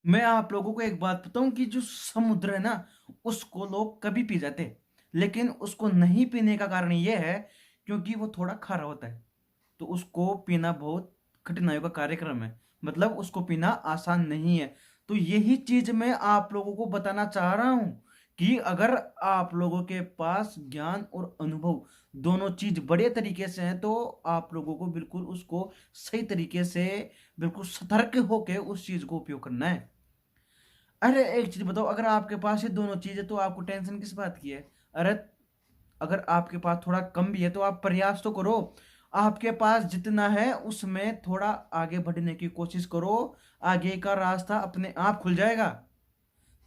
मैं आप लोगों को एक बात बताऊं कि जो समुद्र है ना, उसको लोग कभी पी जाते, लेकिन उसको नहीं पीने का कारण ये है क्योंकि वो थोड़ा खारा होता है। तो उसको पीना बहुत कठिनाइयों का कार्यक्रम है, मतलब उसको पीना आसान नहीं है। तो यही चीज मैं आप लोगों को बताना चाह रहा हूं कि अगर आप लोगों के पास ज्ञान और अनुभव दोनों चीज बड़े तरीके से हैं, तो आप लोगों को बिल्कुल उसको सही तरीके से, बिल्कुल सतर्क होकर उस चीज को उपयोग करना है। अरे एक चीज बताओ, अगर आपके पास ये दोनों चीजें तो आपको टेंशन किस बात की है? अरे अगर आपके पास थोड़ा कम भी है तो आप प्रयास तो करो। आपके पास जितना है उसमें थोड़ा आगे बढ़ने की कोशिश करो। आगे का रास्ता अपने आप खुल जाएगा।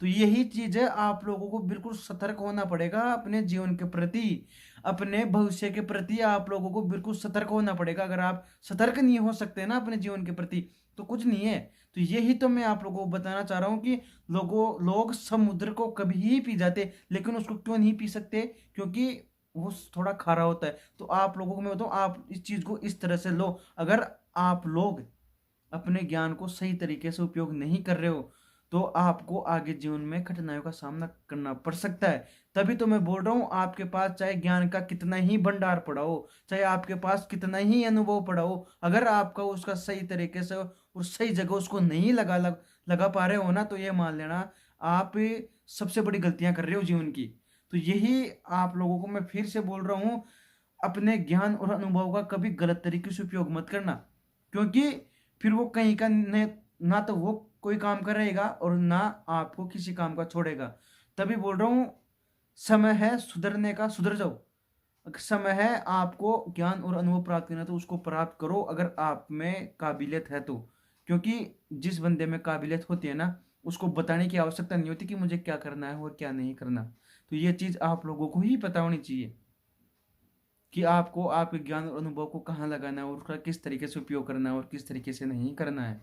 तो यही चीज है, आप लोगों को बिल्कुल सतर्क होना पड़ेगा अपने जीवन के प्रति, अपने भविष्य के प्रति आप लोगों को बिल्कुल सतर्क होना पड़ेगा। अगर आप सतर्क नहीं हो सकते ना अपने जीवन के प्रति, तो कुछ नहीं है। तो यही तो मैं आप लोगों को बताना चाह रहा हूँ कि लोग समुद्र को कभी ही पी जाते, लेकिन उसको क्यों नहीं पी सकते? क्योंकि वो थोड़ा खारा होता है। तो आप लोगों को मैं बताऊँ, आप इस चीज को इस तरह से लो। अगर आप लोग अपने ज्ञान को सही तरीके से उपयोग नहीं कर रहे हो, तो आपको आगे जीवन में कठिनाइयों का सामना करना पड़ सकता है। तभी तो मैं बोल रहा हूँ, आपके पास चाहे ज्ञान का कितना ही भंडार पड़ा हो, चाहे आपके पास कितना ही अनुभव पड़ा हो, अगर आपका उसका सही तरीके से और सही जगह उसको नहीं लगा पा रहे हो ना, तो ये मान लेना आप सबसे बड़ी गलतियां कर रहे हो जीवन की। तो यही आप लोगों को मैं फिर से बोल रहा हूँ, अपने ज्ञान और अनुभव का कभी गलत तरीके से उपयोग मत करना। क्योंकि फिर वो कहीं का ना तो वो कोई काम करेगा और ना आपको किसी काम का छोड़ेगा। तभी बोल रहा हूँ, समय है सुधरने का, सुधर जाओ। अगर समय है आपको ज्ञान और अनुभव प्राप्त करना, तो उसको प्राप्त करो अगर आप में काबिलियत है तो। क्योंकि जिस बंदे में काबिलियत होती है ना, उसको बताने की आवश्यकता नहीं होती कि मुझे क्या करना है और क्या नहीं करना। तो ये चीज आप लोगों को ही पता होनी चाहिए कि आपको आपके ज्ञान और अनुभव को कहाँ लगाना है और उसका किस तरीके से उपयोग करना है और किस तरीके से नहीं करना है।